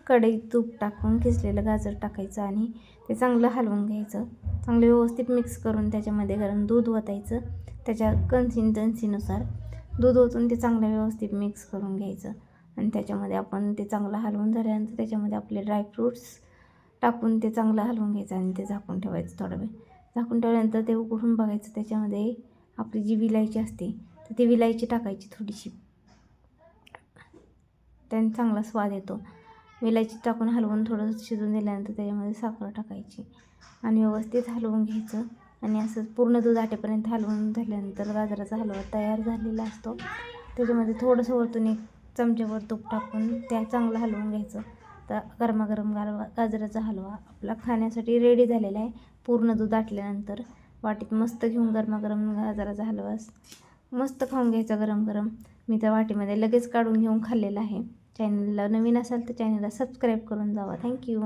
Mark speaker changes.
Speaker 1: कढईत तूप टाकून किसलेलं गाजर टाकायचं आणि ते चांगलं हलवून घ्यायचं. चांगलं व्यवस्थित मिक्स करून त्याच्यामध्ये गरम दूध ओतायचं. त्याच्या कन्सिस्टन्सीनुसार दूध ओतून ते चांगलं व्यवस्थित मिक्स करून घ्यायचं आणि त्याच्यामध्ये आपण ते चांगलं हलवून झाल्यानंतर त्याच्यामध्ये आपले ड्रायफ्रूट्स टाकून ते चांगलं हलवून घ्यायचं आणि ते झाकून ठेवायचं. थोडा वेळ झाकून ठेवल्यानंतर ते उघडून बघायचं. त्याच्यामध्ये आपली जी विलायची असते तर ती विलायची टाकायची थोडीशी, त्याने चांगला स्वाद येतो. विलायची टाकून हलवून थोडं शिजून दिल्यानंतर त्याच्यामध्ये साखर टाकायची आणि व्यवस्थित हलवून घ्यायचं आणि असं पूर्ण दूध आटेपर्यंत हलवून झाल्यानंतर गाजराचा हलवा तयार झालेला असतो. त्याच्यामध्ये थोडंसं वरतून 1 चमच्यावर तूप टाकून त्या चांगलं हलवून घ्यायचं. तर गरमागरम गाजराचा हलवा आपला खाण्यासाठी रेडी झालेला आहे. पूर्ण दूध आटल्यानंतर वाटीत मस्त घेऊन गरमागरम गाजराचा हलवा मस्त खाऊन घ्यायचा गरम गरम. मी त्या वाटीमध्ये लगेच काढून घेऊन खाल्लेला आहे. चॅनलला नवीन असाल तर चॅनलला सबस्क्राईब करून जावा. थँक्यू.